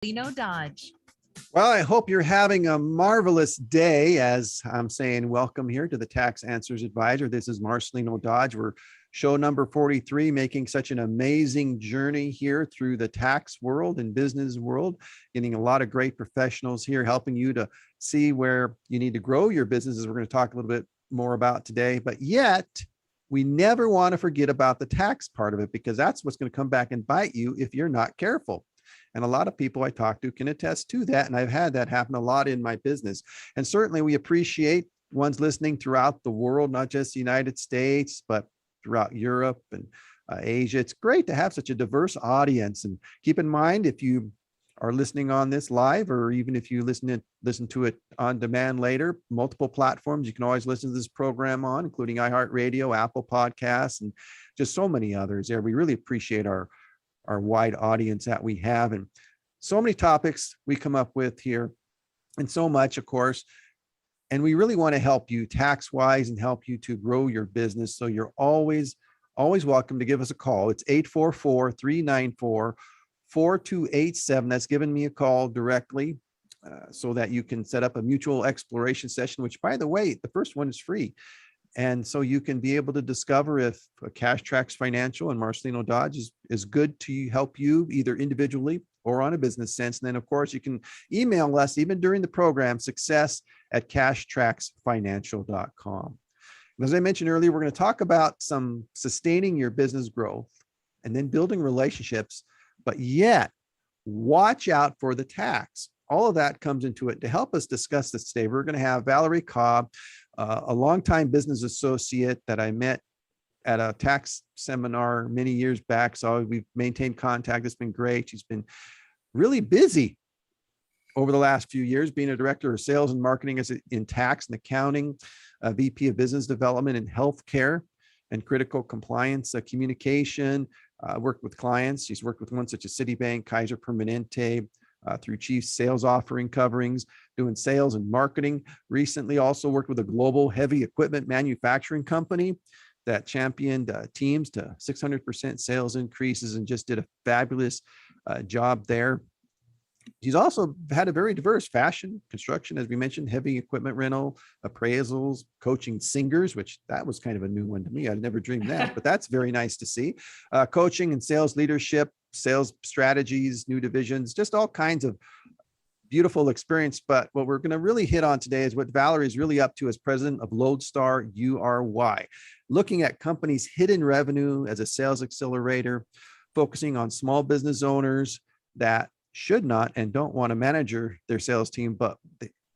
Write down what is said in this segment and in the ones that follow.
Dodge. Well, I hope you're having a marvelous day. As I'm saying, welcome here to the Tax Answers Advisor. This is Marcelino Dodge. We're show number 43, making such an amazing journey here through the tax world and business world, getting a lot of great professionals here, helping you to see where you need to grow your business, as we're going to talk a little bit more about today. But yet, we never want to forget about the tax part of it, because that's what's going to come back and bite you if you're not careful. And a lot of people I talk to can attest to that. And I've had that happen a lot in my business. And certainly we appreciate ones listening throughout the world, not just the United States, but throughout Europe and Asia. It's great to have such a diverse audience. And keep in mind, if you are listening on this live, or even if you listen to it on demand later, multiple platforms you can always listen to this program on, including iHeartRadio, Apple Podcasts, and just so many others there. We really appreciate our wide audience that we have, and so many topics we come up with here, and so much, of course. And we really want to help you tax wise and help you to grow your business. So you're always welcome to give us a call. It's 844-394-4287. That's giving me a call directly, so that you can set up a mutual exploration session, which, by the way, the first one is free. And so you can be able to discover if Cash Tracks Financial and Marcelino Dodge is good to help you either individually or on a business sense. And then, of course, you can email us even during the program, success@cashtracksfinancial.com. And as I mentioned earlier, we're going to talk about some sustaining your business growth and then building relationships, but yet watch out for the tax. All of that comes into it. To help us discuss this today, we're going to have Valerie Cobb, a longtime business associate that I met at a tax seminar many years back. So we've maintained contact. It's been great. She's been really busy over the last few years, being a director of sales and marketing in tax and accounting, a VP of business development in healthcare and critical compliance communication, worked with clients. She's worked with ones such as Citibank, Kaiser Permanente, through chief sales offering coverings, doing sales and marketing. Recently also worked with a global heavy equipment manufacturing company that championed teams to 600% sales increases, and just did a fabulous job there. She's also had a very diverse fashion, construction, as we mentioned, heavy equipment rental, appraisals, coaching singers, which that was kind of a new one to me. I'd never dreamed that, but that's very nice to see. Coaching and sales leadership, sales strategies, new divisions, just all kinds of beautiful experience. But what we're going to really hit on today is what Valerie is really up to as president of Lodestar URY, looking at companies' hidden revenue as a sales accelerator, focusing on small business owners that should not and don't want to manage their sales team, but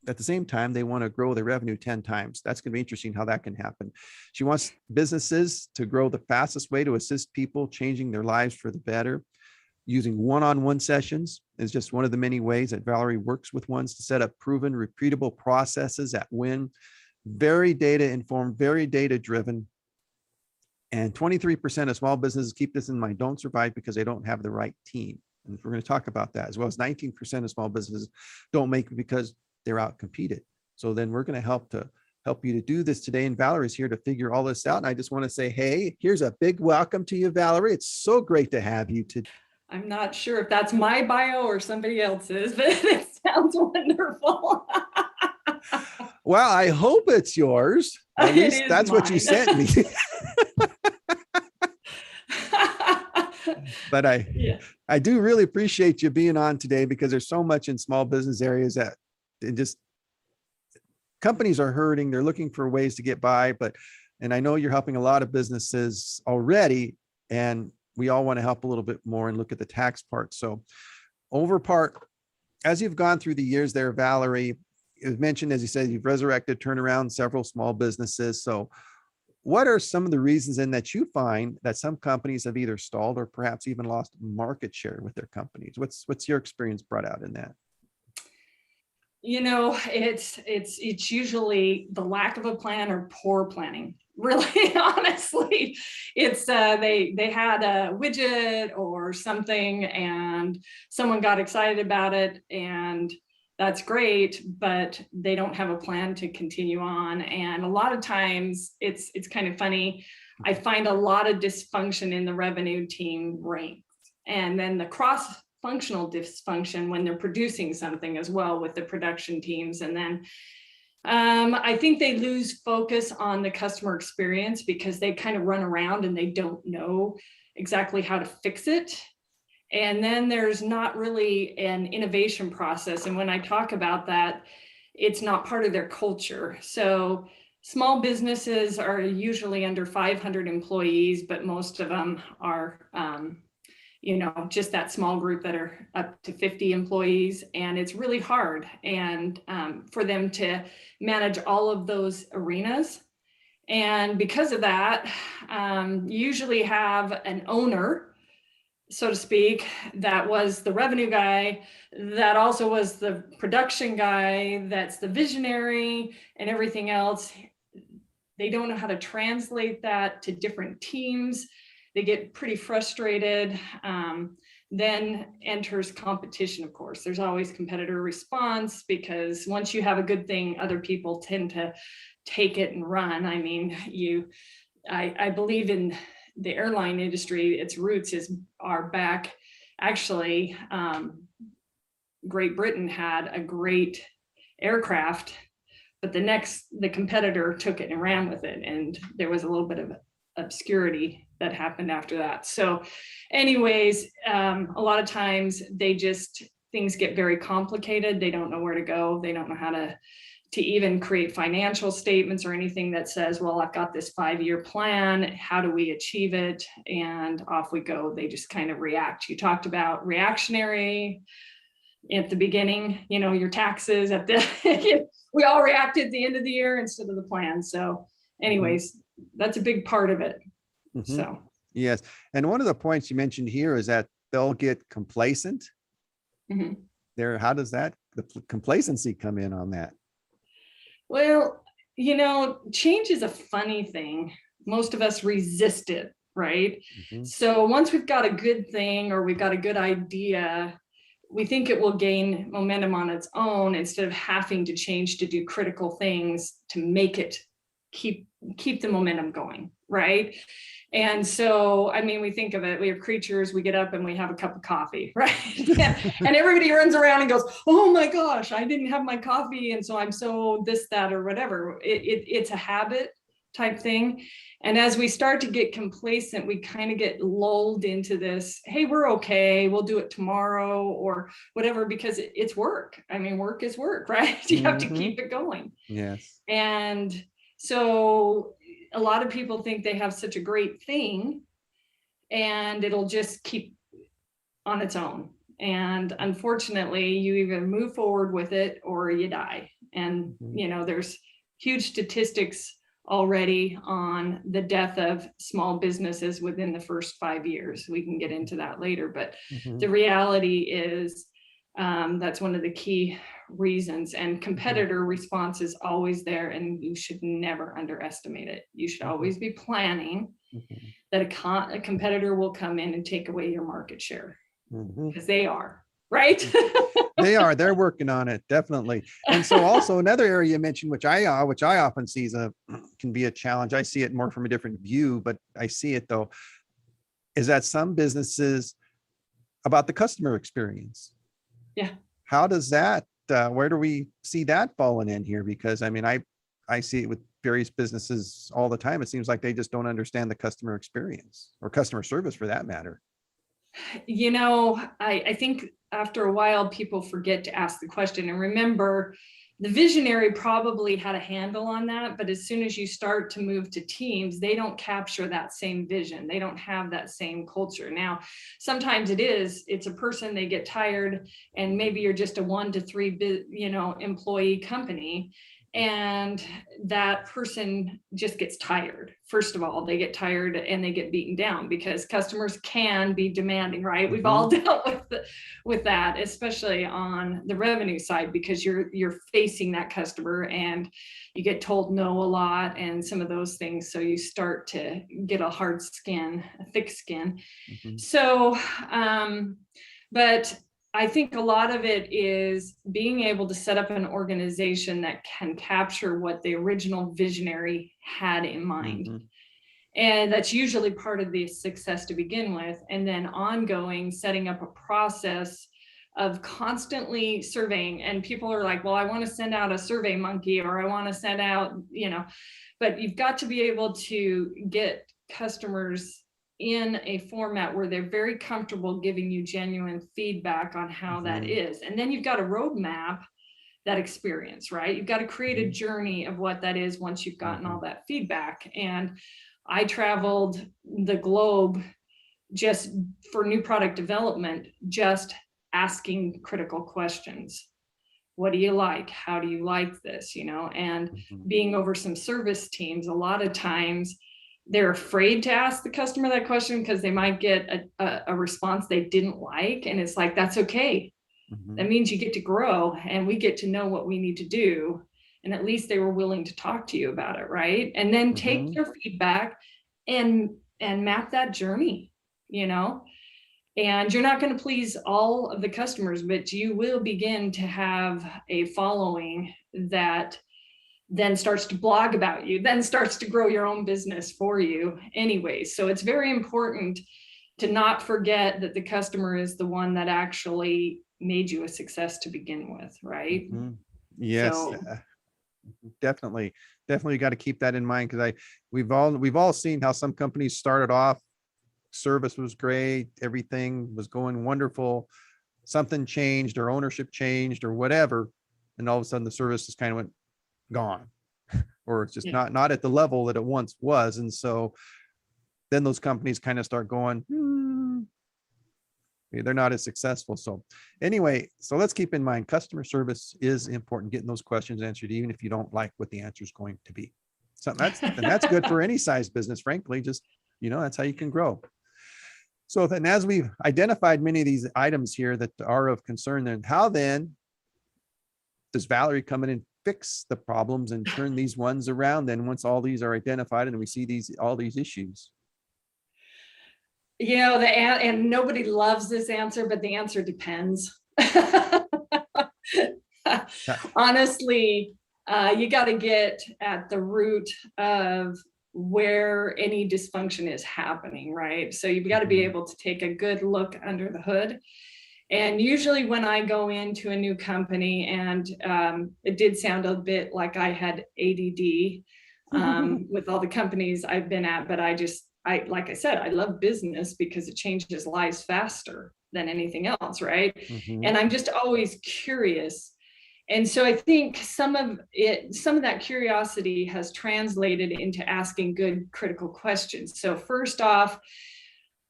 at the same time, they want to grow their revenue 10 times. That's going to be interesting how that can happen. She wants businesses to grow the fastest way to assist people changing their lives for the better. Using one-on-one sessions is just one of the many ways that Valerie works with ones to set up proven, repeatable processes that win. Very data informed, very data driven. And 23% of small businesses, keep this in mind, don't survive because they don't have the right team. And we're going to talk about that, as well as 19% of small businesses don't make it because they're out competed. So then we're going to help you to do this today. And Valerie's here to figure all this out. And I just want to say, hey, here's a big welcome to you, Valerie. It's so great to have you today. I'm not sure if that's my bio or somebody else's, but it sounds wonderful. Well, I hope it's yours. At least that's mine. What you sent me. But I do really appreciate you being on today, because there's so much in small business areas that just companies are hurting. They're looking for ways to get by, and I know you're helping a lot of businesses already, and we all want to help a little bit more and look at the tax part. So as you've gone through the years there, Valerie, it was mentioned, as you said, you've resurrected, turned around several small businesses. So what are some of the reasons in that you find that some companies have either stalled or perhaps even lost market share with their companies? What's your experience brought out in that? You know, it's usually the lack of a plan or poor planning. Really, honestly, it's they had a widget or something and someone got excited about it, and that's great, but they don't have a plan to continue on. And a lot of times it's kind of funny. I find a lot of dysfunction in the revenue team ranks, and then the cross functional dysfunction when they're producing something as well with the production teams. And then I think they lose focus on the customer experience because they kind of run around and they don't know exactly how to fix it. And then there's not really an innovation process. And when I talk about that, it's not part of their culture. So small businesses are usually under 500 employees, but most of them are, just that small group that are up to 50 employees. And it's really hard and for them to manage all of those arenas. And because of that, you usually have an owner, so to speak, that was the revenue guy, that also was the production guy, that's the visionary and everything else. They don't know how to translate that to different teams. They get pretty frustrated. Then enters competition, of course. There's always competitor response because once you have a good thing, other people tend to take it and run. I mean, I believe in the airline industry, its roots are back. Actually, Great Britain had a great aircraft, but the competitor took it and ran with it. And there was a little bit of obscurity that happened after that. So anyways, a lot of times things get very complicated. They don't know where to go. They don't know how to even create financial statements or anything that says, well, I've got this 5-year plan. How do we achieve it? And off we go. They just kind of react. You talked about reactionary at the beginning, your taxes we all reacted at the end of the year instead of the plan. So anyways, that's a big part of it. Mm-hmm. So yes. And one of the points you mentioned here is that they'll get complacent. Mm-hmm. How does the complacency come in on that? Well, change is a funny thing. Most of us resist it, right? Mm-hmm. So once we've got a good thing or we've got a good idea, we think it will gain momentum on its own instead of having to change to do critical things to make it keep the momentum going, right? And so, I mean, we think of it, we have creatures, we get up and we have a cup of coffee, right? And everybody runs around and goes, oh my gosh, I didn't have my coffee. And so I'm so this, that, or whatever. It's a habit type thing. And as we start to get complacent, we kind of get lulled into this, hey, we're okay, we'll do it tomorrow or whatever, because it's work. I mean, work is work, right? You have to keep it going. Yes. And so a lot of people think they have such a great thing and it'll just keep on its own. And unfortunately, you either move forward with it or you die. And, there's huge statistics already on the death of small businesses within the first 5 years. We can get into that later, but the reality is that's one of the key reasons. And competitor response is always there, and you should never underestimate it. You should always be planning that a competitor will come in and take away your market share, because they are, right? They're working on it, definitely. And so also another area you mentioned, which I often see can be a challenge. I see it more from a different view, but I see it though, is that some businesses about the customer experience. Yeah. How does that, where do we see that falling in here? Because I mean, I see it with various businesses all the time. It seems like they just don't understand the customer experience or customer service for that matter. I think after a while, people forget to ask the question. And remember, the visionary probably had a handle on that, but as soon as you start to move to teams, they don't capture that same vision. They don't have that same culture. Now, sometimes it's a person, they get tired, and maybe you're just a 1 to 3, employee company. And that person just gets tired. First of all, they get tired and they get beaten down because customers can be demanding, right? We've all dealt with that, especially on the revenue side, because you're facing that customer and you get told no a lot and some of those things. So you start to get a thick skin. So, but I think a lot of it is being able to set up an organization that can capture what the original visionary had in mind. And that's usually part of the success to begin with. And then ongoing, setting up a process of constantly surveying. And people are like, well, I want to send out a survey monkey, or I want to send out, but you've got to be able to get customers in a format where they're very comfortable giving you genuine feedback on how that is. And then you've got to roadmap that experience, right? You've got to create a journey of what that is once you've gotten all that feedback. And I traveled the globe just for new product development, just asking critical questions. What do you like? How do you like this? And being over some service teams, a lot of times they're afraid to ask the customer that question because they might get a response they didn't like. And it's like, that's okay. That means you get to grow and we get to know what we need to do. And at least they were willing to talk to you about it, right? And then take their feedback and map that journey, and you're not going to please all of the customers, but you will begin to have a following that then starts to blog about you, then starts to grow your own business for you anyway. So it's very important to not forget that the customer is the one that actually made you a success to begin with, right? Yes, So, definitely got to keep that in mind, because we've all seen how some companies started off, service was great, everything was going wonderful, something changed or ownership changed or whatever, and all of a sudden the service just kind of went gone, or it's just not at the level that it once was. And so then those companies kind of start going, they're not as successful. So anyway, so let's keep in mind, customer service is important, getting those questions answered, even if you don't like what the answer is going to be. So that's good for any size business, frankly. Just, that's how you can grow. So then, as we've identified many of these items here that are of concern, then how then does Valerie come in and fix the problems and turn these ones around then, once all these are identified and we see all these issues? and nobody loves this answer, but the answer depends. Honestly, you got to get at the root of where any dysfunction is happening, right? So you've got to be able to take a good look under the hood. And usually when I go into a new company, and it did sound a bit like I had ADD with all the companies I've been at, but like I said, I love business because it changes lives faster than anything else, right? And I'm just always curious. And so I think some of that curiosity has translated into asking good critical questions. So first off,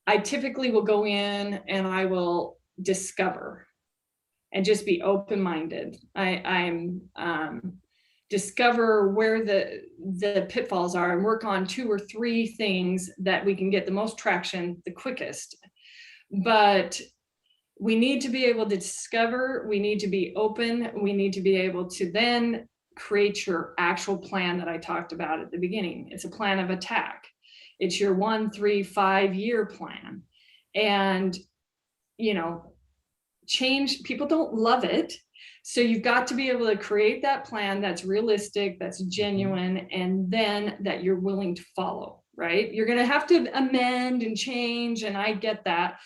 I typically will go in and I will discover and just be open-minded. I'm discover where the pitfalls are and work on 2 or 3 things that we can get the most traction the quickest. But we need to be able to discover, we need to be open, we need to be able to then create your actual plan that I talked about at the beginning. It's a plan of attack. It's your 1, 3, 5 year plan. And, change, people don't love it. So you've got to be able to create that plan that's realistic, that's genuine, and then that you're willing to follow, right? You're going to have to amend and change, and I get that.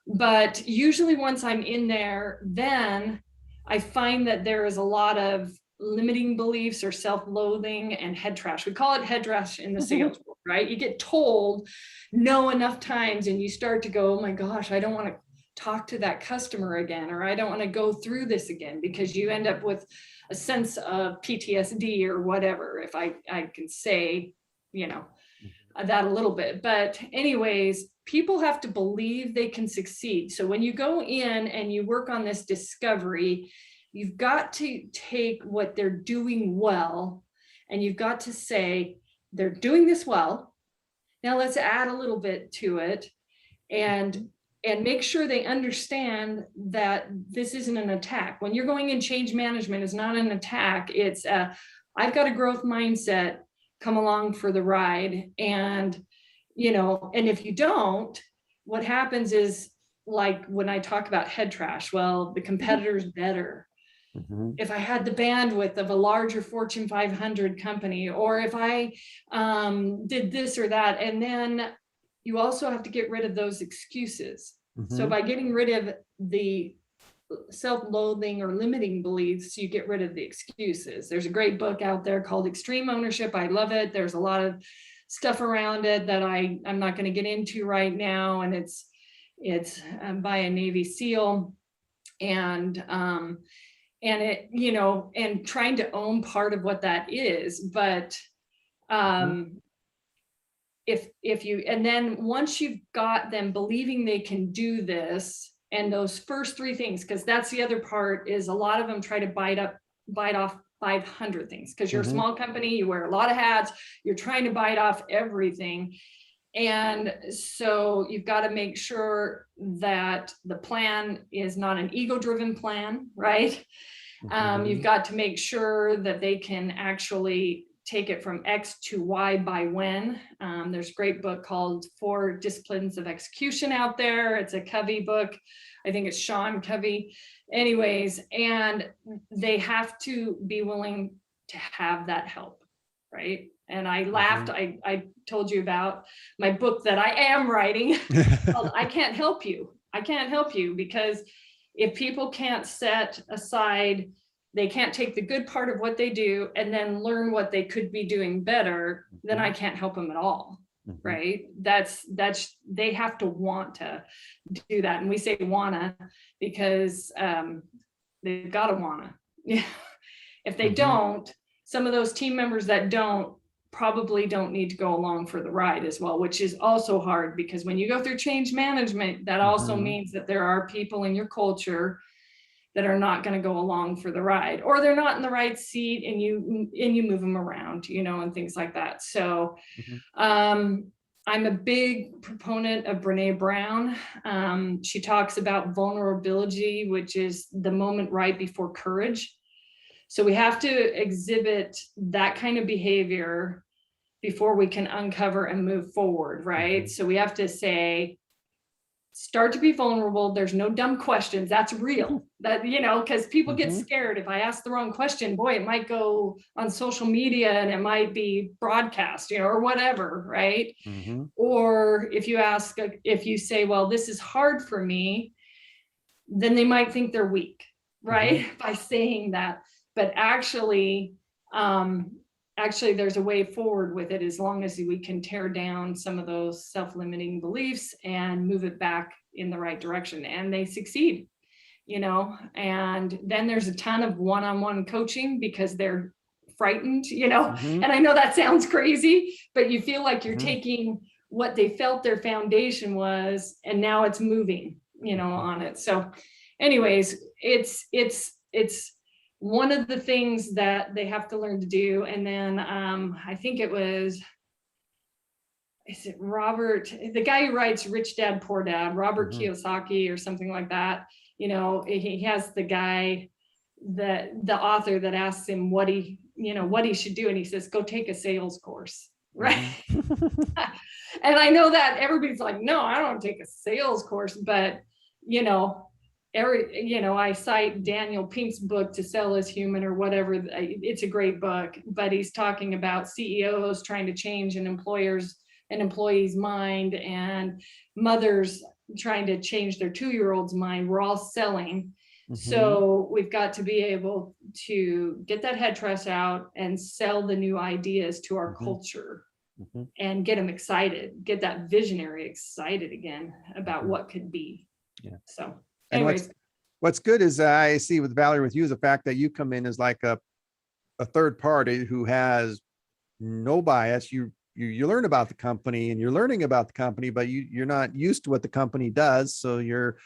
But usually once I'm in there, then I find that there is a lot of limiting beliefs or self-loathing and head trash. We call it head trash in the sales world, right? You get told no enough times and you start to go, oh my gosh, I don't want to talk to that customer again, or I don't want to go through this again, because you end up with a sense of PTSD or whatever, if I can say, that a little bit. But anyways, people have to believe they can succeed. So when you go in and you work on this discovery, you've got to take what they're doing well, and you've got to say, they're doing this well. Now let's add a little bit to it and make sure they understand that this isn't an attack. When you're going in, change management is not an attack. It's I've got a growth mindset, come along for the ride. And, and if you don't, what happens is, like when I talk about head trash, well, the competitor's better. Mhm. if I had the bandwidth of a larger Fortune 500 company, or if I did this or that. And then you also have to get rid of those excuses. So Mhm. by getting rid of the self-loathing or limiting beliefs, you get rid of the excuses. There's a great book out there called Extreme Ownership. I love it. There's a lot of stuff around it that I'm not going to get into right now. And it's by a Navy SEAL. And it, and trying to own part of what that is. But Mhm. if you, and then once you've got them believing they can do this, and those first three things, because that's the other part, is a lot of them try to bite off 500 things, because you're a Mhm. small company, you wear a lot of hats, you're trying to bite off everything. And so you've got to make sure that the plan is not an ego-driven plan, right? You've Mhm. got to make sure that they can actually take it from X to Y by when. There's a great book called 4 Disciplines of Execution out there. It's a Covey book. I think it's Sean Covey. Anyways, and they have to be willing to have that help, right? And I laughed. Mhm. I told you about my book that I am writing called I Can't Help You. I can't help you, because if people can't set aside, they can't take the good part of what they do and then learn what they could be doing better, then I can't help them at all. Mhm. Right? That's they have to want to do that. And we say wanna because they've got to wanna. Yeah. If they Mhm. don't, some of those team members that don't probably don't need to go along for the ride as well, which is also hard, because when you go through change management, that also Mhm. means that there are people in your culture that are not going to go along for the ride, or they're not in the right seat, and you move them around, and things like that. So Mhm. I'm a big proponent of Brene Brown. She talks about vulnerability, which is the moment right before courage. So we have to exhibit that kind of behavior before we can uncover and move forward, right? Mhm. So we have to say, start to be vulnerable. There's no dumb questions. That's real. That, because people get Mhm. scared. If I ask the wrong question, boy, it might go on social media and it might be broadcast, or whatever, right? Mhm. Or if you say, well, this is hard for me, then they might think they're weak, Mhm. right? By saying that. But um, actually there's a way forward with it, as long as we can tear down some of those self-limiting beliefs and move it back in the right direction, and they succeed. And then there's a ton of one-on-one coaching, because they're frightened, Mhm. and I know that sounds crazy, but you feel like you're Mhm. taking what they felt their foundation was, and now it's moving, Mhm. on it. So anyways, it's one of the things that they have to learn to do. And then I think is it Robert, the guy who writes Rich Dad Poor Dad, Robert Mhm. Kiyosaki or something like that. He has the guy, the author, that asks him what he should do, and he says, go take a sales course, right? Mhm. And I know that everybody's like, no, I don't take a sales course, but you know I cite Daniel Pink's book, To Sell is Human, or whatever. It's a great book, but he's talking about CEOs trying to change an employee's mind, and mothers trying to change their 2-year-old's mind. We're all selling. Mhm. So we've got to be able to get that head trust out and sell the new ideas to our Mhm. culture, Mhm. and get them excited, get that visionary excited again about Mhm. what could be. Yeah. So And anyways, what's good is I see with Valerie, with you, is the fact that you come in as like a third party who has no bias. You learn about the company, and you're learning about the company, but you're not used to what the company does. So you're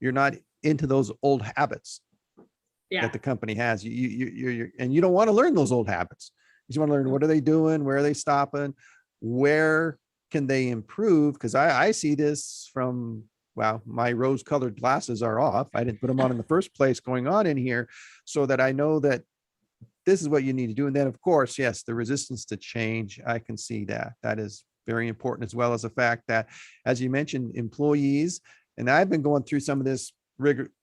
not into those old habits that yeah, the company has. And you don't want to learn those old habits. You just want to learn, what are they doing? Where are they stopping? Where can they improve? Because I see this from, well, my rose colored glasses are off. I didn't put them on in the first place, going on in here, so that I know that this is what you need to do. And then, of course, yes, the resistance to change. I can see that. That is very important, as well as the fact that, as you mentioned, employees, and I've been going through some of this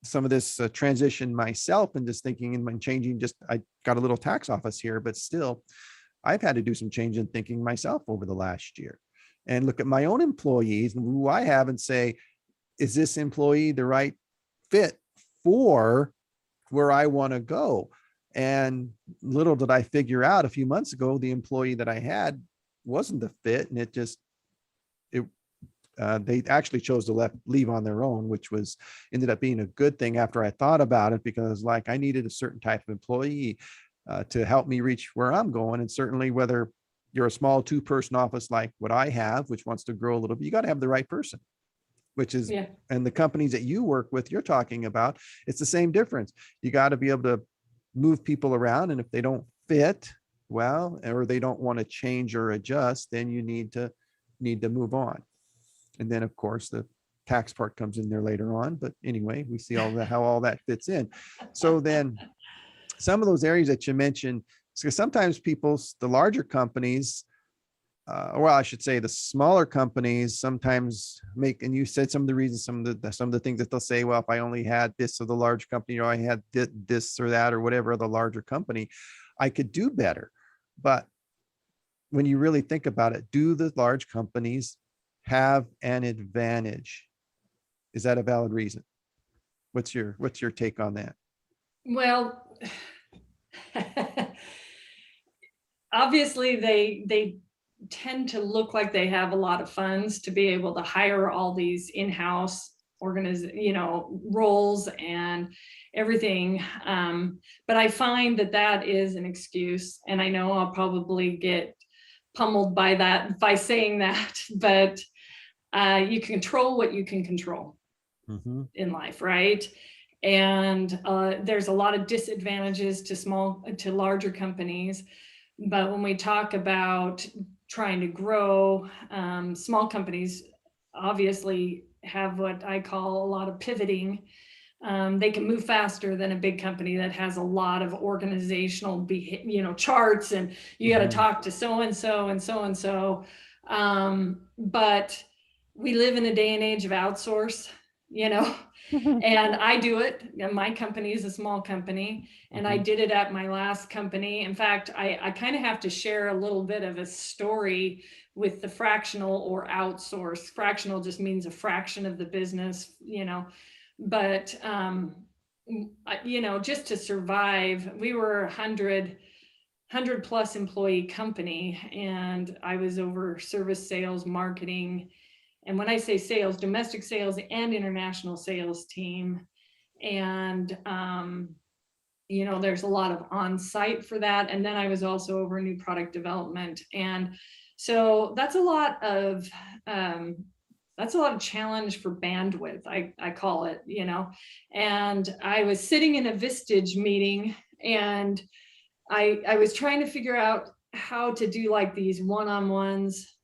some of this transition myself and just thinking and changing. Just I got a little tax office here, but still, I've had to do some change in thinking myself over the last year, and look at my own employees and who I have and say, is this employee the right fit for where I want to go? And little did I figure out a few months ago, the employee that I had wasn't the fit, and they actually chose to leave on their own, which ended up being a good thing after I thought about it, because like I needed a certain type of employee to help me reach where I'm going. And certainly whether you're a small 2-person office like what I have, which wants to grow a little bit, you got to have the right person, which is, Yeah. and the companies that you work with, you're talking about, it's the same difference. You got to be able to move people around. And if they don't fit well, or they don't want to change or adjust, then you need to move on. And then of course the tax part comes in there later on. But anyway, we see all that, how all that fits in. So then some of those areas that you mentioned, because sometimes the larger companies, well, I should say the smaller companies sometimes and you said some of the reasons, some of the things that they'll say, well, if I only had this of the large company, or I had this or that, or whatever, the larger company, I could do better. But when you really think about it, do the large companies have an advantage? Is that a valid reason? What's your take on that? Well, obviously they tend to look like they have a lot of funds to be able to hire all these in-house roles and everything. But I find that is an excuse, and I know I'll probably get pummeled by saying that, but you control what you can control in life, right? And there's a lot of disadvantages to larger companies. But when we talk about trying to grow, small companies obviously have what I call a lot of pivoting. They can move faster than a big company that has a lot of organizational, charts, and you got to talk to so-and-so and so-and-so. But we live in a day and age of outsource, and I do it. My company is a small company, and I did it at my last company. In fact, I kind of have to share a little bit of a story with the fractional or outsource. Fractional just means a fraction of the business, but just to survive, we were 100 plus employee company, and I was over service, sales, marketing. And when I say sales, domestic sales and international sales team. And, there's a lot of on-site for that. And then I was also over new product development. And so that's a lot of challenge for bandwidth, I call it, and I was sitting in a Vistage meeting, and I was trying to figure out how to do like these one-on-ones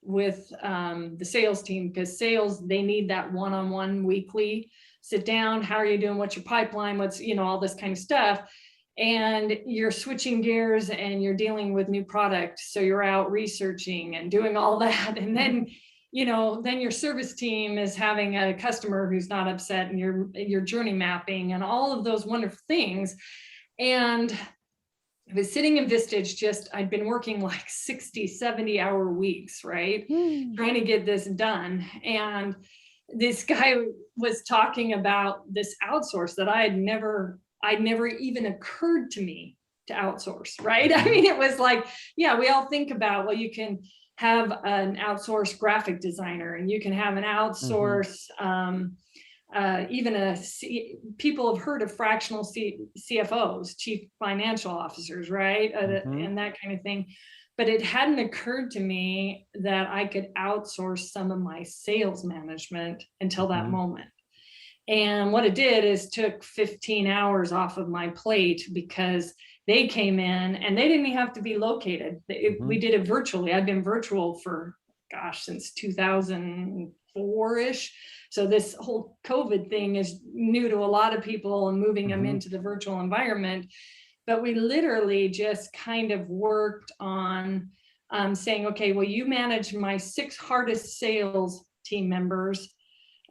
with the sales team, because sales, they need that one-on-one weekly sit down. How are you doing? What's your pipeline? What's, all this kind of stuff. And you're switching gears and you're dealing with new products. So you're out researching and doing all that. And then, then your service team is having a customer who's not upset, and you're journey mapping and all of those wonderful things. And I was sitting in Vistage, I'd been working like 60, 70 hour weeks, right? Trying to get this done. And this guy was talking about this outsource that I'd never even occurred to me to outsource, right? I mean, it was like, yeah, we all think about, well, you can have an outsourced graphic designer, and you can have an outsource, people have heard of fractional CFOs, chief financial officers, right? And that kind of thing. But it hadn't occurred to me that I could outsource some of my sales management until that moment. And what it did is took 15 hours off of my plate, because they came in and they didn't even have to be located. We did it virtually. I've been virtual for, since 2004-ish. So this whole COVID thing is new to a lot of people, and moving them into the virtual environment. But we literally just kind of worked on saying, okay, well, you manage my 6 hardest sales team members.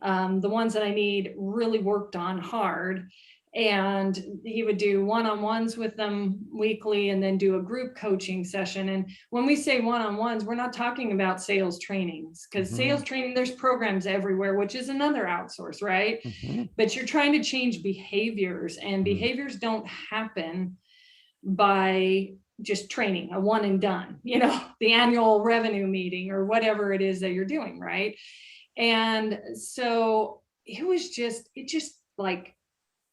the ones that I need really worked on hard. And he would do one-on-ones with them weekly and then do a group coaching session. And when we say one-on-ones, we're not talking about sales trainings, because sales training, there's programs everywhere, which is another outsource, right? But you're trying to change behaviors, and behaviors don't happen by just training, a one and done, the annual revenue meeting or whatever it is that you're doing, right? And so it just like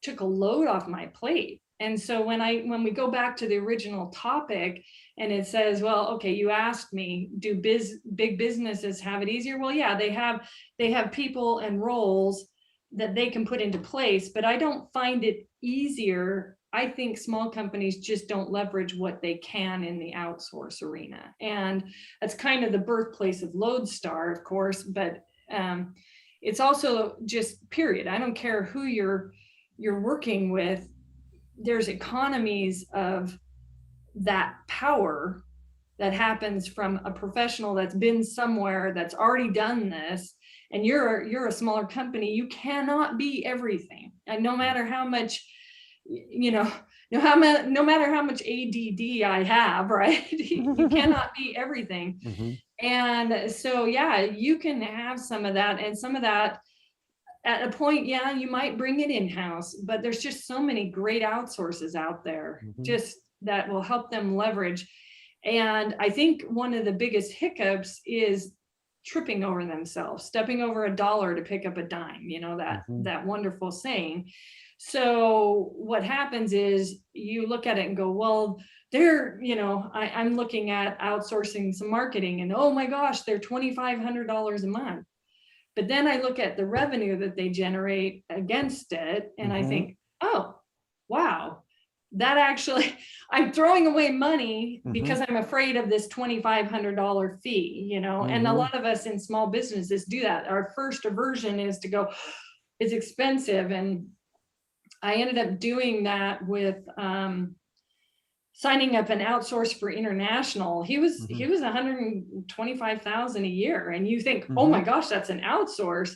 took a load off my plate. And so when we go back to the original topic and it says, well, okay, you asked me, do big businesses have it easier? Well, yeah, they have people and roles that they can put into place, but I don't find it easier. I think small companies just don't leverage what they can in the outsource arena. And that's kind of the birthplace of Lodestar, of course, but it's also just period. I don't care who you're working with. There's economies of that power that happens from a professional that's been somewhere, that's already done this, and you're a smaller company. You cannot be everything, and no matter how much, no matter how much ADD I have, right? You cannot be everything. And so, yeah, you can have some of that, and some of that at a point, yeah, you might bring it in-house, but there's just so many great outsources out there just that will help them leverage. And I think one of the biggest hiccups is tripping over themselves, stepping over a dollar to pick up a dime, that wonderful saying. So what happens is you look at it and go, well, I'm looking at outsourcing some marketing, and oh my gosh, they're $2,500 a month. But then I look at the revenue that they generate against it, and I think, oh, wow, that actually, I'm throwing away money because I'm afraid of this $2,500 fee, and a lot of us in small businesses do that. Our first aversion is to go, it's expensive. And I ended up doing that with signing up an outsource for international. He was $125,000 a year. And you think, oh my gosh, that's an outsource.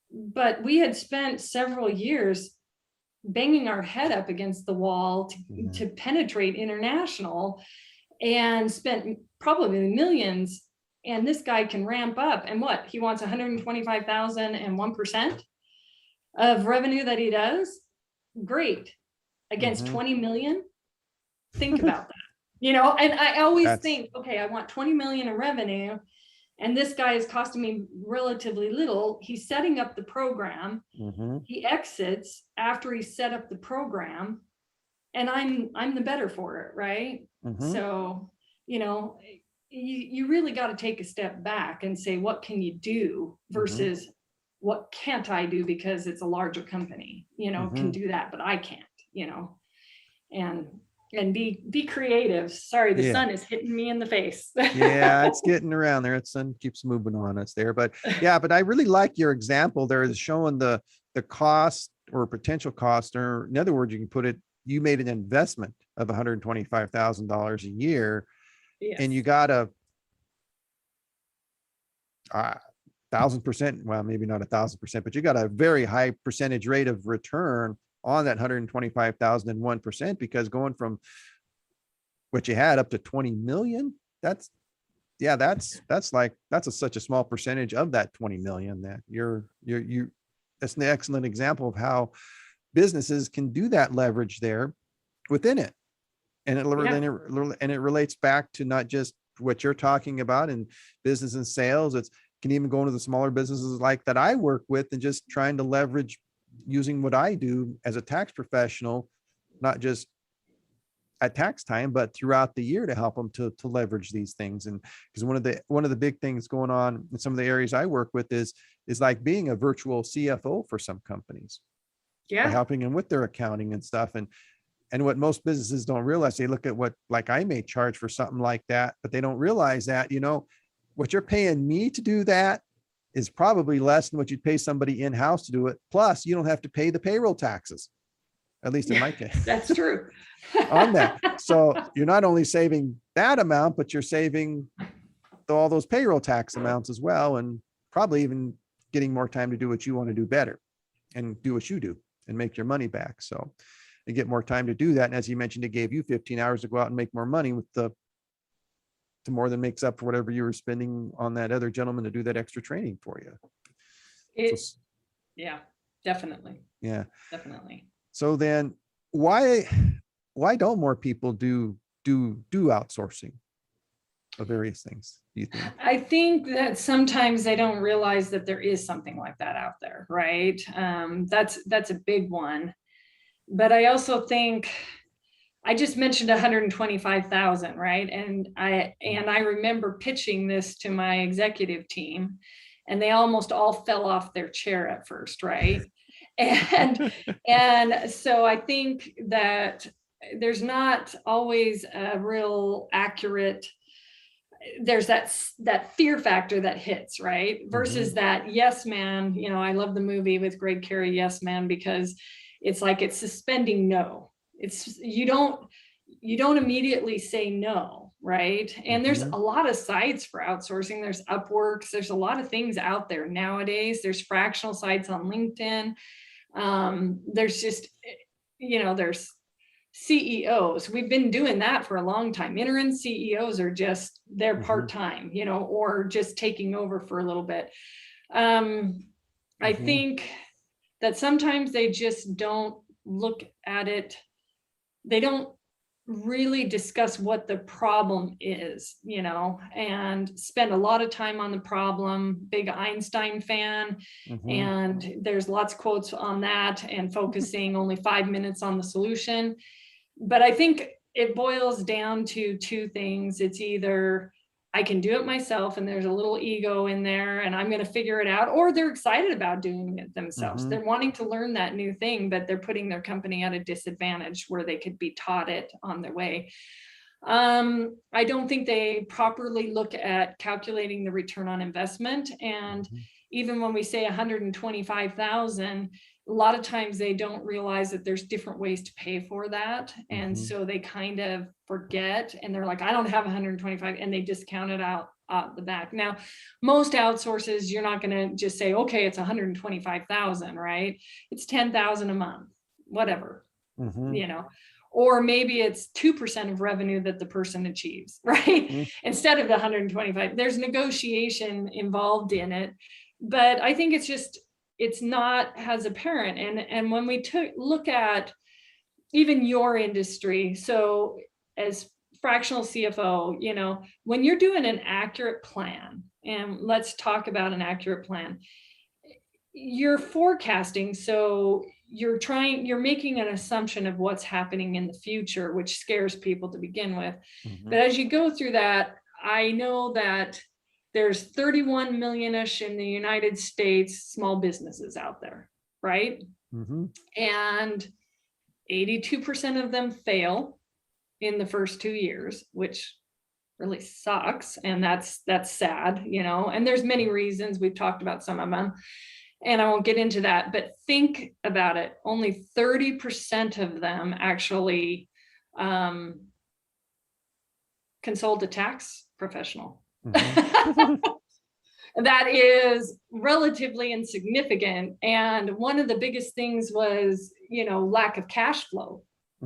But we had spent several years banging our head up against the wall to penetrate international, and spent probably millions. And this guy can ramp up, and what he wants 125,000 and 1% of revenue that he does. Great. Against 20 million. Think about that, and I always think, okay, I want 20 million in revenue, and this guy is costing me relatively little. He's setting up the program. He exits after he set up the program, and I'm the better for it, right? So, you really got to take a step back and say, what can you do versus what can't I do because it's a larger company, can do that, but I can't, and be creative. Sorry, the sun is hitting me in the face. Yeah, it's getting around there. The sun keeps moving on us there. But yeah, but I really like your example there, is showing the cost or potential cost, or in other words, you can put it, you made an investment of $125,000 a year, and you got a 1,000%, well, maybe not 1,000%, but you got a very high percentage rate of return on that 125,001%, because going from what you had up to 20 million, that's such a small percentage of that 20 million that that's an excellent example of how businesses can do that leverage there within it. And it relates back to not just what you're talking about in business and sales. It can even go into the smaller businesses like that I work with, and just trying to leverage using what I do as a tax professional, not just at tax time, but throughout the year, to help them to leverage these things. And because one of the big things going on in some of the areas I work with is like being a virtual CFO for some companies, helping them with their accounting and stuff. And what most businesses don't realize, they look at what, like, I may charge for something like that, but they don't realize that, what you're paying me to do that is probably less than what you'd pay somebody in-house to do it. Plus, you don't have to pay the payroll taxes, at least in my case. That's true. On that. So you're not only saving that amount, but you're saving all those payroll tax amounts as well. And probably even getting more time to do what you want to do better and do what you do and make your money back. So you get more time to do that. And as you mentioned, it gave you 15 hours to go out and make more money with to more than makes up for whatever you were spending on that other gentleman to do that extra training for you. Yeah, definitely. Yeah. Definitely. So then why don't more people do outsourcing of various things, do you think? I think that sometimes they don't realize that there is something like that out there, right? That's a big one. But I also think, I just mentioned 125,000, right? And I remember pitching this to my executive team, and they almost all fell off their chair at first, right? And so I think that there's not always a real accurate, there's that fear factor that hits, right? Versus that yes man. I love the movie with Greg Carey, Yes Man, because it's like it's suspending no. It's you don't immediately say no, right? And there's a lot of sites for outsourcing. There's Upworks. There's a lot of things out there nowadays. There's fractional sites on LinkedIn. There's just, there's CEOs. We've been doing that for a long time. Interim CEOs are just, they're part-time, or just taking over for a little bit. I think that sometimes they just don't look at it. They don't really discuss what the problem is, and spend a lot of time on the problem. Big Einstein fan. And there's lots of quotes on that, and focusing only 5 minutes on the solution. But I think it boils down to two things. It's either I can do it myself and there's a little ego in there and I'm going to figure it out, or they're excited about doing it themselves. They're wanting to learn that new thing, but they're putting their company at a disadvantage where they could be taught it on their way. I don't think they properly look at calculating the return on investment. And even when we say 125,000, a lot of times they don't realize that there's different ways to pay for that. And so they kind of forget, and they're like, I don't have 125, and they discount it out the back. Now, most outsources, you're not going to just say, okay, it's 125,000, right? It's 10,000 a month, whatever, or maybe it's 2% of revenue that the person achieves, right? Instead of the 125, there's negotiation involved in it. But I think it's not as apparent. And when we look at even your industry, so as fractional CFO, when you're doing an accurate plan, and let's talk about an accurate plan, you're forecasting. So you're making an assumption of what's happening in the future, which scares people to begin with. But as you go through that, I know that there's 31 million-ish in the United States small businesses out there, right? And 82% of them fail in the first 2 years, which really sucks. And that's sad, and there's many reasons. We've talked about some of them, and I won't get into that, but think about it. Only 30% of them actually consult a tax professional. That is relatively insignificant. And one of the biggest things was, lack of cash flow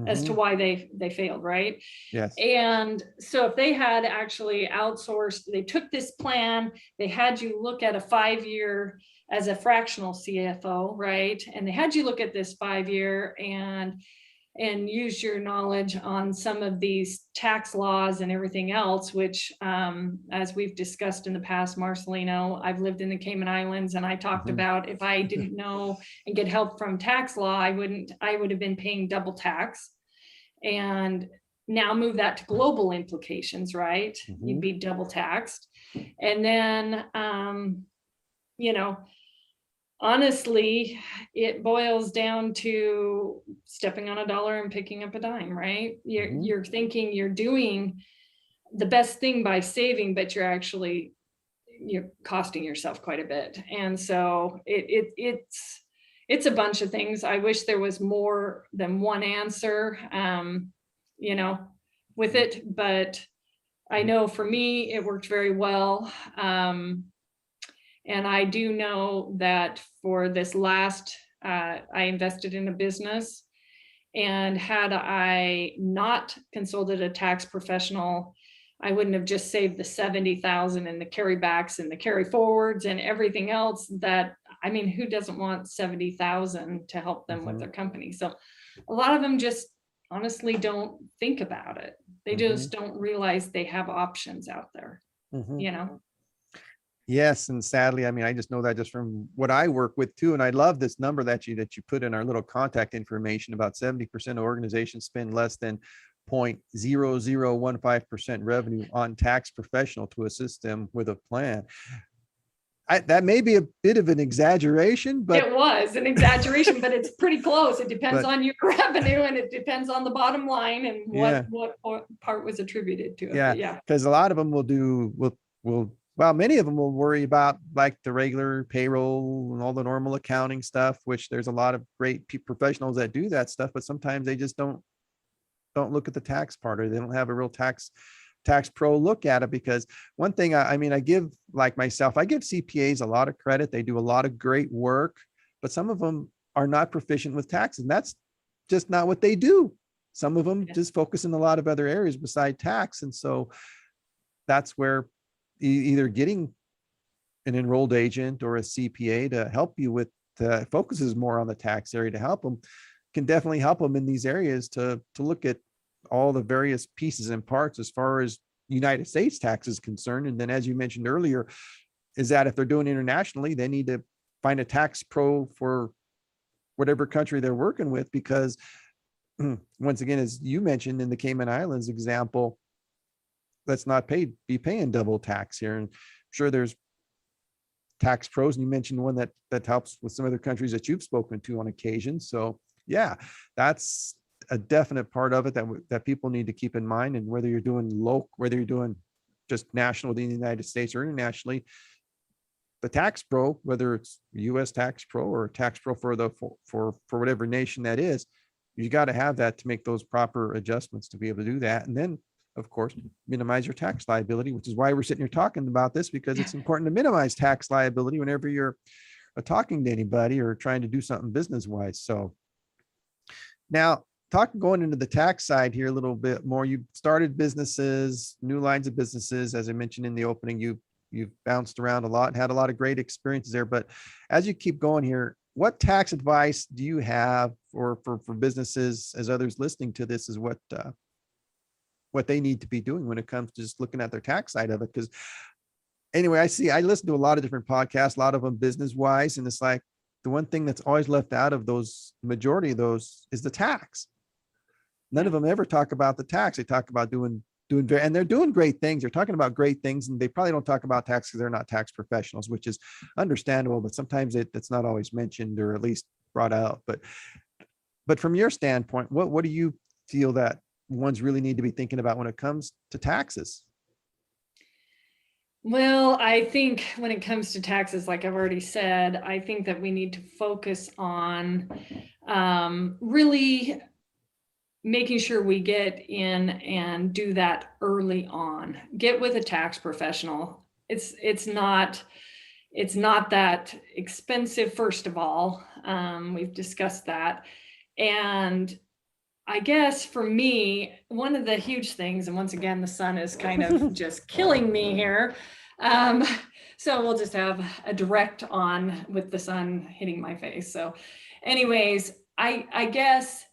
as to why they failed, right? Yes. And so if they had actually outsourced, they took this plan, they had you look at a 5-year as a fractional CFO, right? And they had you look at this 5-year and use your knowledge on some of these tax laws and everything else, which, as we've discussed in the past, Marcelino, I've lived in the Cayman Islands, and I talked about if I didn't know and get help from tax law, I would have been paying double tax. And now move that to global implications, right? You'd be double taxed. And then, honestly, it boils down to stepping on a dollar and picking up a dime, right? You're thinking you're doing the best thing by saving, but you're costing yourself quite a bit. And so it's a bunch of things. I wish there was more than one answer, with it, but I know for me, it worked very well. And I do know that for this last, I invested in a business, and had I not consulted a tax professional, I wouldn't have just saved the 70,000 and the carrybacks and the carry forwards and everything else that, I mean, who doesn't want 70,000 to help them with their company? So a lot of them just honestly don't think about it. They just don't realize they have options out there, you know? Yes, and sadly, I mean, I just know that just from what I work with too. And I love this number that you put in our little contact information. About 70% of organizations spend less than 0.0015% revenue on tax professional to assist them with a plan. That may be a bit of an exaggeration, but it was an exaggeration, but it's pretty close. It depends on your revenue, and it depends on the bottom line and what part was attributed to it. Yeah, because a lot of them well, many of them will worry about like the regular payroll and all the normal accounting stuff, which there's a lot of great professionals that do that stuff, but sometimes they just don't look at the tax part, or they don't have a real tax pro look at it. Because one thing, I mean, I give, like myself, I give CPAs a lot of credit. They do a lot of great work, but some of them are not proficient with taxes, and that's just not what they do. Some of them just focus in a lot of other areas beside tax. And so that's where either getting an enrolled agent or a CPA to help you with, focuses more on the tax area to help them, can definitely help them in these areas to look at all the various pieces and parts as far as United States tax is concerned. And then, as you mentioned earlier, is that if they're doing internationally, they need to find a tax pro for whatever country they're working with, because once again, as you mentioned in the Cayman Islands example, let's not be paying double tax here. And I'm sure there's tax pros, and you mentioned one that helps with some other countries that you've spoken to on occasion. So yeah, that's a definite part of it that people need to keep in mind. And whether you're doing whether you're doing just national in the United States or internationally, the tax pro, whether it's US tax pro or tax pro for whatever nation that is, you got to have that to make those proper adjustments to be able to do that. And then, of course, minimize your tax liability, which is why we're sitting here talking about this, because it's important to minimize tax liability whenever you're talking to anybody or trying to do something business wise. So now, going into the tax side here a little bit more, you started businesses, new lines of businesses. As I mentioned in the opening, you've bounced around a lot and had a lot of great experiences there. But as you keep going here, what tax advice do you have for businesses, as others listening to this, is what they need to be doing when it comes to just looking at their tax side of it? Because anyway, I listen to a lot of different podcasts, a lot of them business wise, and it's like the one thing that's always left out of those, majority of those, is the tax. None of them ever talk about the tax. They talk about doing, and they're doing great things. They're talking about great things, and they probably don't talk about tax because they're not tax professionals, which is understandable, but sometimes it's not always mentioned or at least brought out. But from your standpoint, what do you feel that ones really need to be thinking about when it comes to taxes? Well, I think when it comes to taxes, like I've already said, I think that we need to focus on really making sure we get in and do that early on. Get with a tax professional. It's not that expensive, first of all. We've discussed that. And I guess for me, one of the huge things, and once again, the sun is kind of just killing me here. So we'll just have a direct on with the sun hitting my face. So anyways, I guess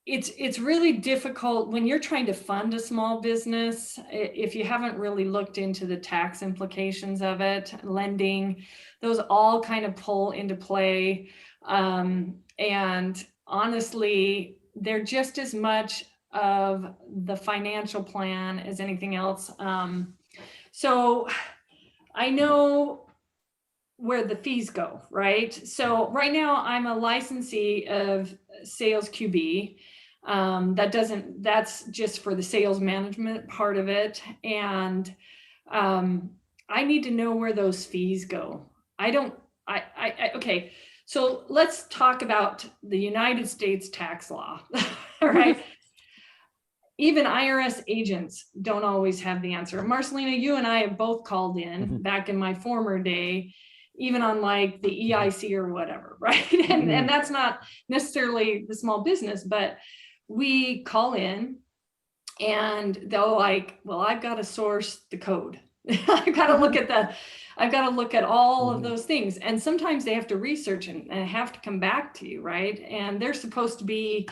it's really difficult when you're trying to fund a small business, if you haven't really looked into the tax implications of it. Lending, those all kind of pull into play. And honestly, they're just as much of the financial plan as anything else. So I know where the fees go, right? So right now I'm a licensee of Sales QB. That's just for the sales management part of it. And I need to know where those fees go. Okay. So let's talk about the United States tax law, all right? even IRS agents don't always have the answer. Marcelina, you and I have both called in back in my former day, even on like the EIC or whatever, right? And that's not necessarily the small business, but we call in and they'll like, well, I've got to source the code. I've got to look at all of those things. And sometimes they have to research and have to come back to you, right? And they're supposed to be,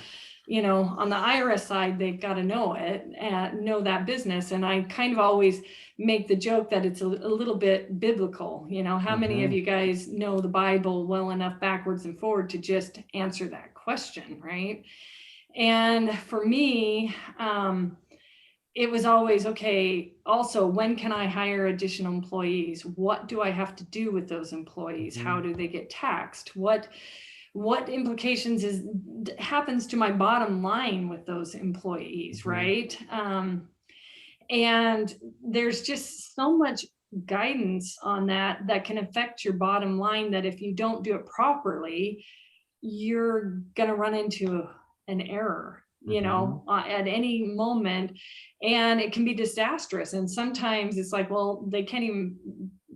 on the IRS side, they've got to know it and know that business. And I kind of always make the joke that it's a little bit biblical. How many of you guys know the Bible well enough backwards and forward to just answer that question, right? And for me, it was always, okay, also, when can I hire additional employees? What do I have to do with those employees? How do they get taxed? What implications happens to my bottom line with those employees, right? And there's just so much guidance on that can affect your bottom line, that if you don't do it properly, you're going to run into an error, at any moment, and it can be disastrous. And sometimes it's like, well,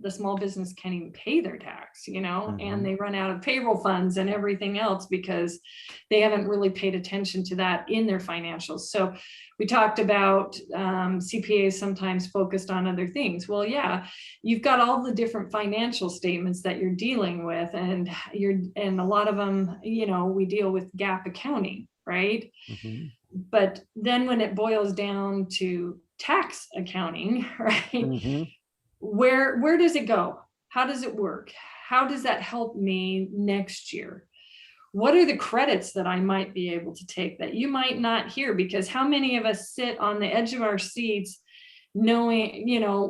the small business can't even pay their tax, and they run out of payroll funds and everything else because they haven't really paid attention to that in their financials. So we talked about CPAs sometimes focused on other things. Well, yeah, you've got all the different financial statements that you're dealing with, and a lot of them, we deal with GAAP accounting, right? But then when it boils down to tax accounting, right? Where does it go? How does it work? How does that help me next year? What are the credits that I might be able to take that you might not hear? Because how many of us sit on the edge of our seats knowing,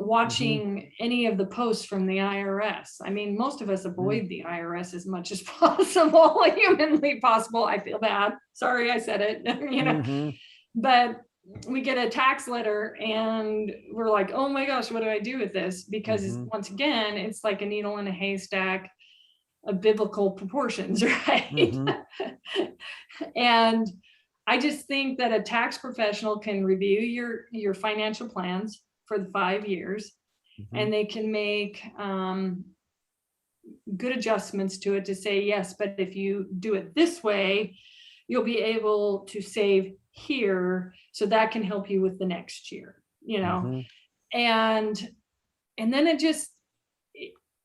watching any of the posts from the IRS? I mean, most of us avoid the IRS as much as possible, humanly possible. I feel bad. Sorry, I said it, but we get a tax letter and we're like, oh my gosh, what do I do with this? Because once again, it's like a needle in a haystack of biblical proportions, right? And I just think that a tax professional can review your financial plans for the 5 years, and they can make good adjustments to it to say, yes, but if you do it this way, you'll be able to save here, so that can help you with the next year, and then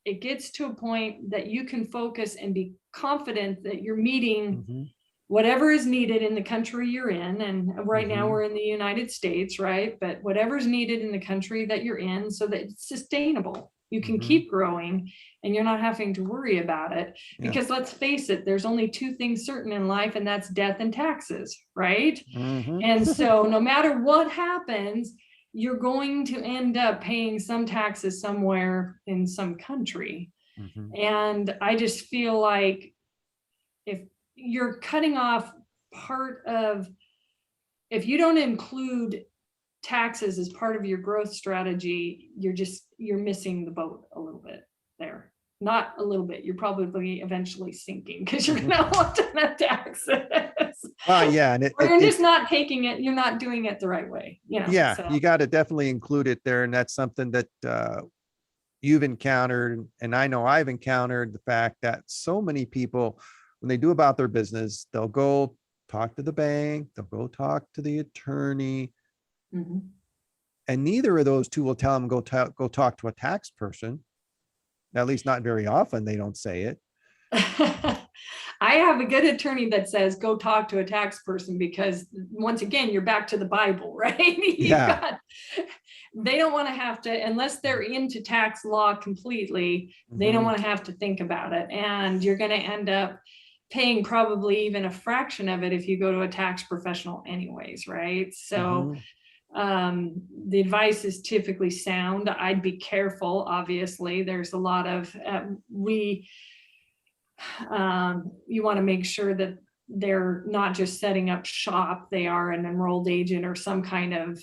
it gets to a point that you can focus and be confident that you're meeting whatever is needed in the country you're in. And right now we're in the United States, right? But whatever's needed in the country that you're in, so that it's sustainable. You can keep growing and you're not having to worry about it. Because let's face it, there's only two things certain in life, and that's death and taxes, right? And so no matter what happens, you're going to end up paying some taxes somewhere in some country. And I just feel like if you're cutting off if you don't include taxes as part of your growth strategy, you're missing the boat a little bit there. Not a little bit, you're probably eventually sinking, because you're gonna want to have taxes. Yeah, and you're just not taking it, you're not doing it the right way. So. You got to definitely include it there, and that's something that you've encountered, and I know I've encountered the fact that so many people, when they do about their business, they'll go talk to the bank, they'll go talk to the attorney, and neither of those two will tell them go talk to a tax person. At least not very often. They don't say it. I have a good attorney that says go talk to a tax person, because once again, you're back to the Bible, right? They don't want to have to, unless they're into tax law completely, they don't want to have to think about it. And you're going to end up paying probably even a fraction of it if you go to a tax professional anyways, right? So the advice is typically sound. I'd be careful. Obviously, there's a lot of you want to make sure that they're not just setting up shop, they are an enrolled agent or some kind of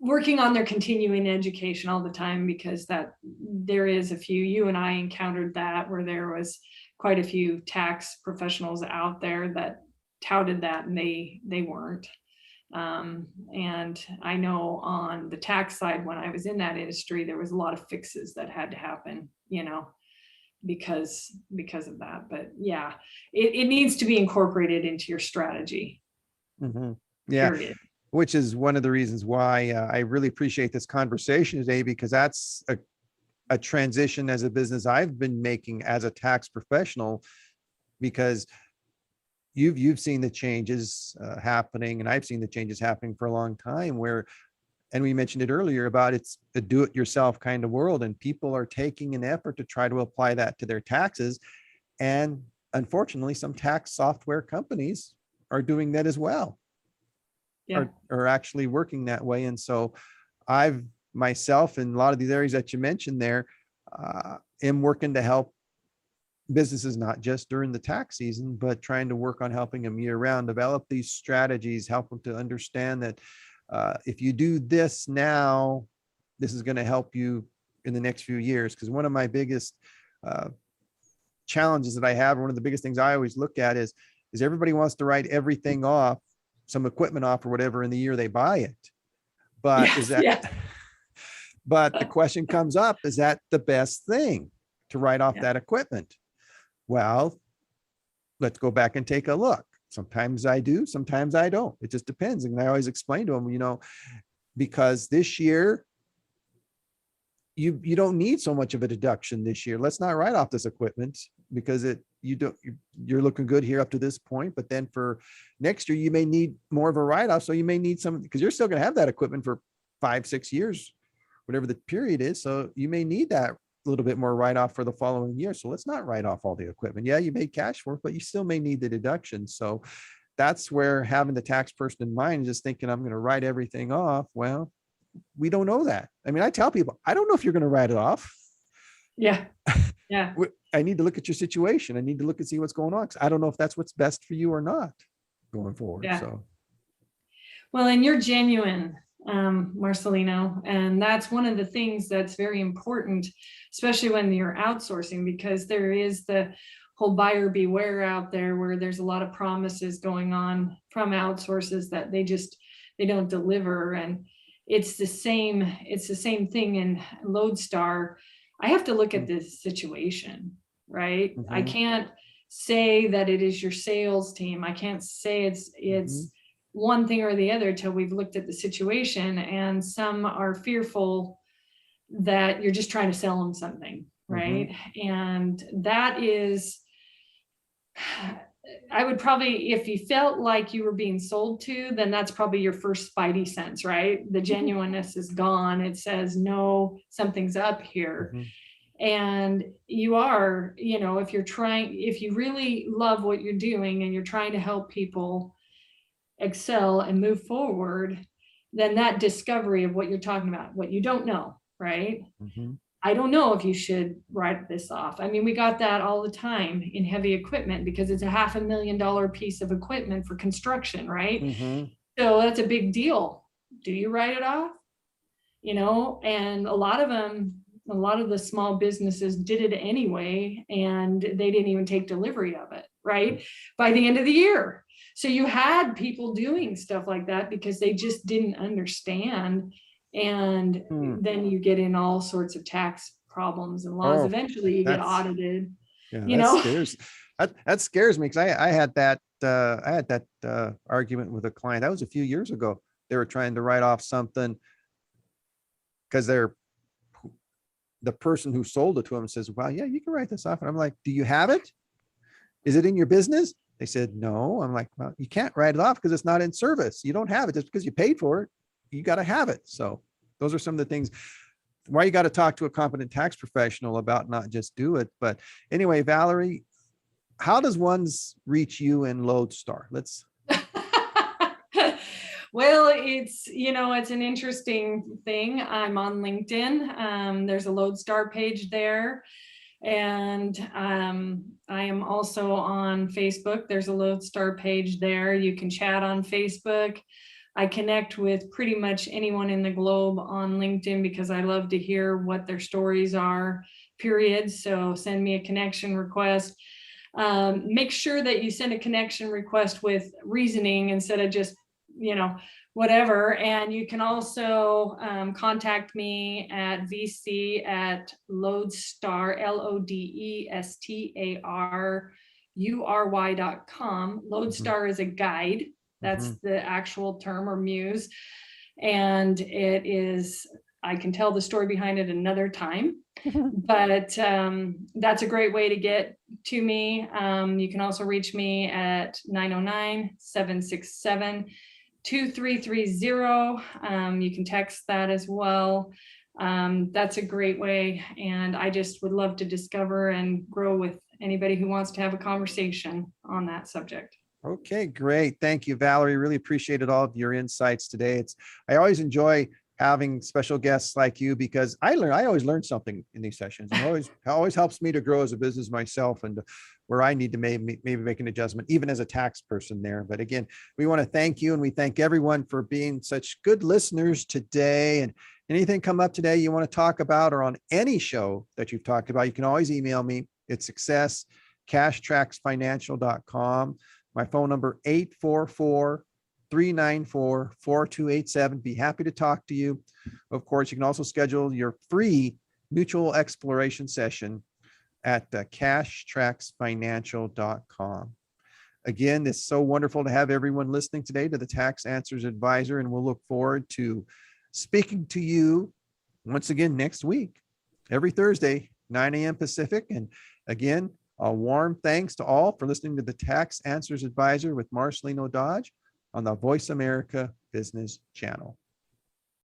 working on their continuing education all the time, because there is a few, you and I encountered that, where there was quite a few tax professionals out there that touted that, and they weren't. And I know on the tax side, when I was in that industry, there was a lot of fixes that had to happen, because of that. But yeah, it needs to be incorporated into your strategy. Mhm. Yeah, Period. which is one of the reasons why I really appreciate this conversation today, because that's a transition as a business I've been making as a tax professional, because you've seen the changes happening, and I've seen the changes happening for a long time, where, and we mentioned it earlier about it's a do-it-yourself kind of world, and people are taking an effort to try to apply that to their taxes. And unfortunately, some tax software companies are doing that as well, Yeah. are actually working that way. And so I've myself, in a lot of these areas that you mentioned there, am working to help businesses, not just during the tax season, but trying to work on helping them year round, develop these strategies, help them to understand that if you do this now, this is going to help you in the next few years. Because one of my biggest challenges that I have, one of the biggest things I always look at is everybody wants to write everything off, some equipment off or whatever, in the year they buy it. But Yes, is that, yes. but the question comes up, is that the best thing to write off Yeah. that equipment? Well, let's go back and take a look. Sometimes I do, sometimes I don't. It just depends. And I always explain to them, because this year, you don't need so much of a deduction this year. Let's not write off this equipment, because you're looking good here up to this point. But then for next year, you may need more of a write-off. So you may need some, because you're still going to have that equipment for 5-6 years, whatever the period is. So you may need that a little bit more write-off for the following year. So let's not write off all the equipment. Yeah, you made cash for it, but you still may need the deduction. So that's where having the tax person in mind is just thinking, I'm going to write everything off. Well, we don't know that. I mean, I tell people, I don't know if you're going to write it off. Yeah. Yeah. I need to look at your situation. I need to look and see what's going on, because I don't know if that's what's best for you or not going forward. Yeah. So, Well, and you're genuine, Marcelino, and that's one of the things that's very important, especially when you're outsourcing, because there is the whole buyer beware out there, where there's a lot of promises going on from outsources that they don't deliver. And it's the same thing in Lodestar. I have to look at this situation, right? I Mhm. can't say that it is your sales team. I can't say it's one thing or the other till we've looked at the situation. And some are fearful that you're just trying to sell them something, right? And that is, I would probably, if you felt like you were being sold to, then that's probably your first spidey sense, right? The genuineness is gone. It says, no, something's up here. And you are, if you really love what you're doing and you're trying to help people excel and move forward, then that discovery of what you're talking about, what you don't know, right? I don't know if you should write this off. I mean, we got that all the time in heavy equipment, because it's a $500,000 piece of equipment for construction, right? So that's a big deal. Do you write it off? And a lot of the small businesses did it anyway, and they didn't even take delivery of it, right? By the end of the year. So you had people doing stuff like that because they just didn't understand. And then you get in all sorts of tax problems and laws. Eventually you get audited. Yeah, that scares me, because I had that argument with a client. That was a few years ago. They were trying to write off something because the person who sold it to him says, well, yeah, you can write this off. And I'm like, do you have it? Is it in your business? They said, no. I'm like, well, you can't write it off because it's not in service. You don't have it just because you paid for it. You got to have it. So those are some of the things why you got to talk to a competent tax professional about, not just do it. But anyway, Valerie, how does one reach you in Lodestar? Well, it's an interesting thing. I'm on LinkedIn. There's a Lodestar page there. And I am also on Facebook. There's a Lodestar page there. You can chat on Facebook. I connect with pretty much anyone in the globe on LinkedIn because I love to hear what their stories are, period. So send me a connection request. Make sure that you send a connection request with reasoning instead of just, whatever. And you can also contact me at vc@lodestar, LODESTARURY.com. Lodestar is a guide. That's the actual term, or muse. And it is, I can tell the story behind it another time, but that's a great way to get to me. You can also reach me at 909-767-2330. You can text that as well. That's a great way. And I just would love to discover and grow with anybody who wants to have a conversation on that subject. Okay, great. Thank you, Valerie. Really appreciated all of your insights today. I always enjoy having special guests like you, because I always learn something in these sessions, and always helps me to grow as a business myself, and where I need to maybe make an adjustment, even as a tax person there. But again, we want to thank you, and we thank everyone for being such good listeners today. And anything come up today you want to talk about, or on any show that you've talked about, you can always email me. It's success@cashtracksfinancial.com. My phone number, 844-394-4287. Be happy to talk to you. Of course, you can also schedule your free mutual exploration session at cashtracksfinancial.com. Again, it's so wonderful to have everyone listening today to the Tax Answers Advisor, and we'll look forward to speaking to you once again next week, every Thursday, 9 a.m. Pacific. And again, a warm thanks to all for listening to the Tax Answers Advisor with Marcelino Dodge on the Voice America Business Channel.